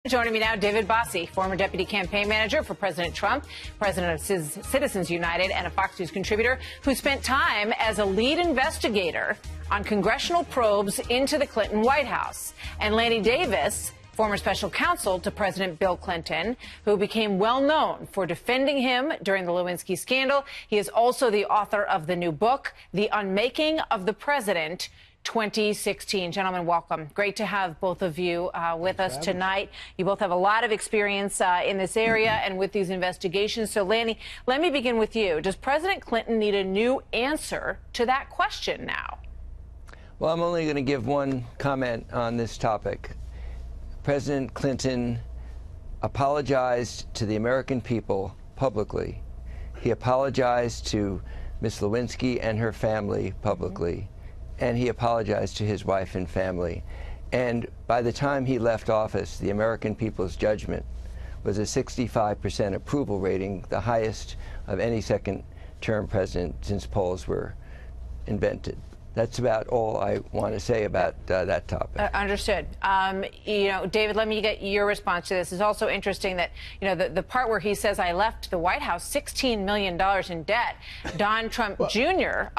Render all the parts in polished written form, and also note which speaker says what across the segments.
Speaker 1: Joining me now, David Bossie, former deputy campaign manager for President Trump, president of Citizens United, and a Fox News contributor who spent time as a lead investigator on congressional probes into the Clinton White House. And Lanny Davis, former special counsel to President Bill Clinton, who became well known for defending him during the Lewinsky scandal. He is also the author of the new book, The Unmaking of the President, 2016. Gentlemen, welcome. Great to have both of you with us tonight. You both have a lot of experience in this area and with these investigations. So, Lanny, let me begin with you. Does President Clinton need a new answer to that question now?
Speaker 2: Well, I'm only going to give one comment on this topic. President Clinton apologized to the American people publicly. He apologized to Ms. Lewinsky and her family publicly. And he apologized to his wife and family. And by the time he left office, the American people's judgment was a 65% approval rating, the highest of any second-term president since polls were invented. That's about all I want to say about that topic.
Speaker 1: Understood. You know, David, let me get your response to this. It's also interesting that, you know, the part where he says, I left the White House $16 million in debt. Don Trump Jr.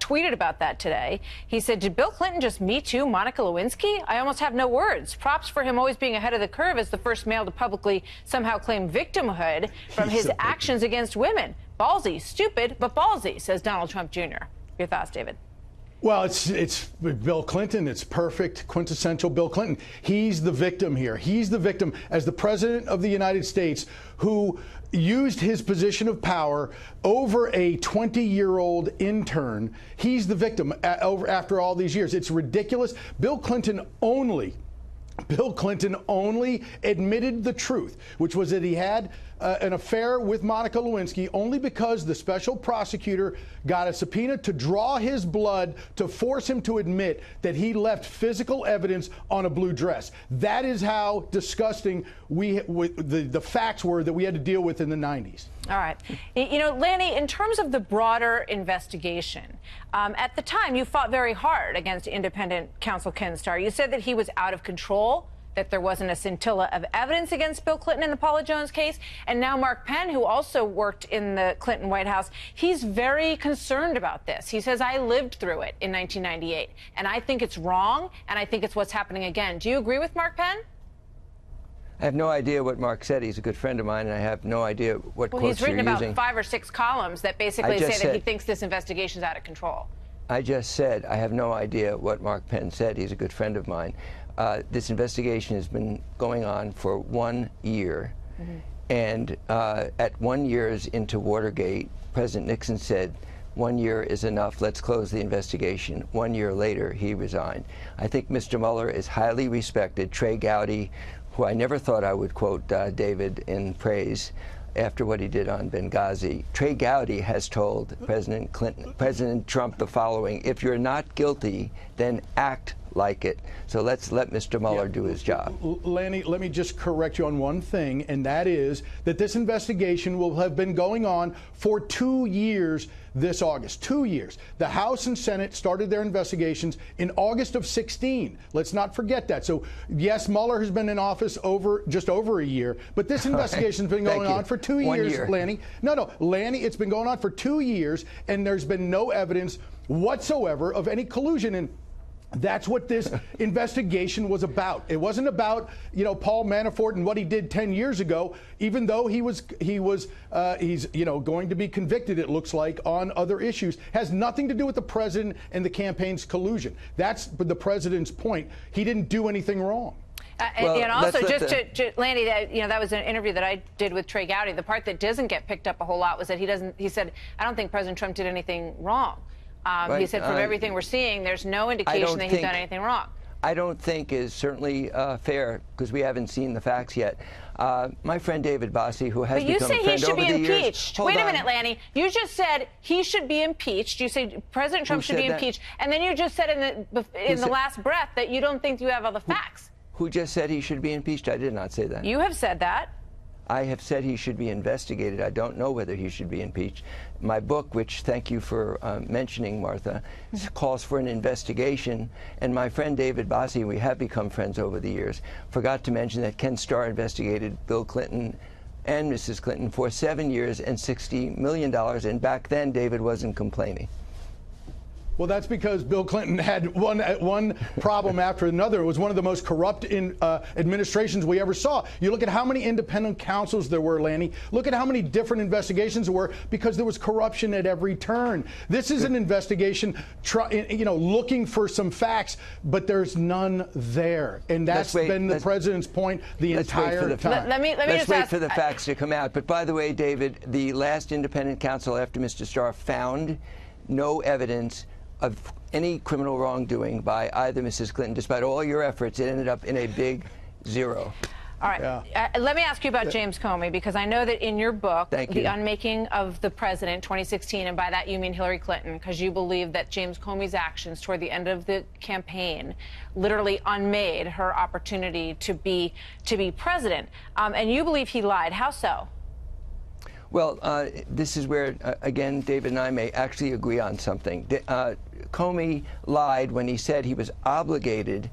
Speaker 1: Tweeted about that today. He said, did Bill Clinton just Me Too Monica Lewinsky? I almost have no words. Props for him always being ahead of the curve as the first male to publicly somehow claim victimhood from his actions against women. Ballsy, stupid, but ballsy, says Donald Trump Jr. Your thoughts, David?
Speaker 3: Well, it's Bill Clinton. It's perfect, quintessential Bill Clinton. He's the victim here. He's the victim as the president of the United States who used his position of power over a 20-year-old intern. He's the victim after all these years. It's ridiculous. Bill Clinton only admitted the truth, which was that he had an affair with Monica Lewinsky only because the special prosecutor got a subpoena to draw his blood to force him to admit that he left physical evidence on a blue dress. That is how disgusting the facts were that we had to deal with in the 90s.
Speaker 1: All right. You know, Lanny, in terms of the broader investigation, at the time you fought very hard against independent counsel Ken Starr. You said that he was out of control, that there wasn't a scintilla of evidence against Bill Clinton in the Paula Jones case. And now Mark Penn, who also worked in the Clinton White House, he's very concerned about this. He says, I lived through it in 1998, and I think it's wrong, and I think it's what's happening again. Do you agree with Mark Penn?
Speaker 2: I have no idea what Mark said. He's a good friend of mine, and I have no idea what quotes you're using.
Speaker 1: He's written about 5 or 6 columns that basically say that he thinks this investigation's out of control.
Speaker 2: I just said I have no idea what Mark Penn said. He's a good friend of mine. This investigation has been going on for 1 year. And at 1 year into Watergate, President Nixon said, 1 year is enough, let's close the investigation. 1 year later, he resigned. I think Mr. Mueller is highly respected. Trey Gowdy, who I never thought I would quote David in praise after what he did on Benghazi. Trey Gowdy has told President Trump the following: if you're not guilty, then act like it. So let's let Mr. Mueller do his job.
Speaker 3: Lanny, let me just correct you on one thing, and that is that this investigation will have been going on for 2 years this August. 2 years. The House and Senate started their investigations in August of 16. Let's not forget that. So, yes, Mueller has been in office just over a year, but this investigation's been going on for 2 years, Lanny. No, Lanny, it's been going on for 2 years, and there's been no evidence whatsoever of any collusion. And that's what this investigation was about. It wasn't about, you know, Paul Manafort and what he did 10 years ago, even though he's you know, going to be convicted, it looks like, on other issues. Has nothing to do with the president and the campaign's collusion. That's the president's point. He didn't do anything wrong.
Speaker 1: And also, just to Lanny, that was an interview that I did with Trey Gowdy. The part that doesn't get picked up a whole lot was that he said, I don't think President Trump did anything wrong. He said, from everything we're seeing, there's no indication that he's done anything wrong.
Speaker 2: I don't think is certainly fair, because we haven't seen the facts yet. My friend David Bossie, who has become a friend over the years...
Speaker 1: But you say he should be impeached. Wait a minute, Lanny. You just said he should be impeached. You say President Trump should be impeached. And then you just said in the last breath that you don't think you have all the facts.
Speaker 2: Who just said he should be impeached? I did not say that.
Speaker 1: You have said that.
Speaker 2: I have said he should be investigated. I don't know whether he should be impeached. My book, which thank you for mentioning, Martha, calls for an investigation. And my friend David Bossie, we have become friends over the years, forgot to mention that Ken Starr investigated Bill Clinton and Mrs. Clinton for 7 years and $60 million. And back then, David wasn't complaining.
Speaker 3: Well, that's because Bill Clinton had one problem after another. It was one of the most corrupt administrations we ever saw. You look at how many independent counsels there were, Lanny. Look at how many different investigations there were, because there was corruption at every turn. This is an investigation, looking for some facts, but there's none there, and that's been the president's point the entire time.
Speaker 2: Let's wait for the facts to come out. But by the way, David, the last independent counsel after Mr. Starr found no evidence of any criminal wrongdoing by either Mrs. Clinton. Despite all your efforts, it ended up in a big 0.
Speaker 1: All right. Yeah. Let me ask you about James Comey, because I know that in your book, The Unmaking of the President, 2016, and by that you mean Hillary Clinton, because you believe that James Comey's actions toward the end of the campaign literally unmade her opportunity to be president. And you believe he lied. How so?
Speaker 2: Well, this is where, again, David and I may actually agree on something. Comey lied when he said he was obligated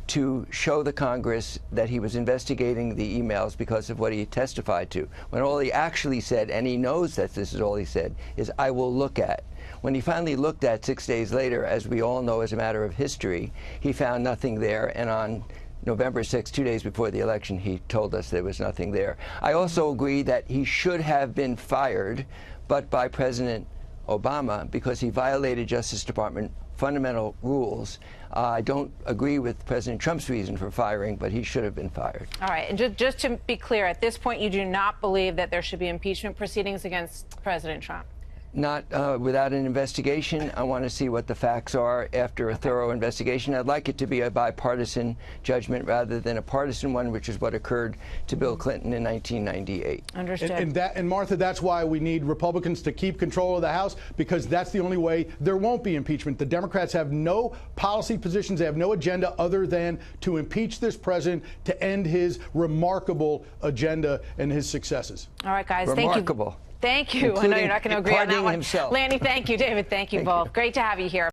Speaker 2: to show the Congress that he was investigating the emails because of what he testified to, when all he actually said, and he knows that this is all he said, is, "I will look at." When he finally looked at 6 days later, as we all know as a matter of history, he found nothing there, and on November 6, 2 days before the election, he told us there was nothing there. I also agree that he should have been fired, but by President Obama, because he violated Justice Department fundamental rules. I don't agree with President Trump's reason for firing, but he should have been fired.
Speaker 1: All right. And just to be clear, at this point, you do not believe that there should be impeachment proceedings against President Trump?
Speaker 2: Not without an investigation. I want to see what the facts are after a thorough investigation. I'd like it to be a bipartisan judgment rather than a partisan one, which is what occurred to Bill Clinton in 1998.
Speaker 1: Understood.
Speaker 3: And Martha, that's why we need Republicans to keep control of the House, because that's the only way there won't be impeachment. The Democrats have no policy positions. They have no agenda other than to impeach this president to end his remarkable agenda and his successes.
Speaker 1: All right, guys.
Speaker 2: Remarkable.
Speaker 1: Thank you. I know you're not going to agree on that one.
Speaker 2: Himself.
Speaker 1: Lanny, thank you. David, thank you both. Great to have you here.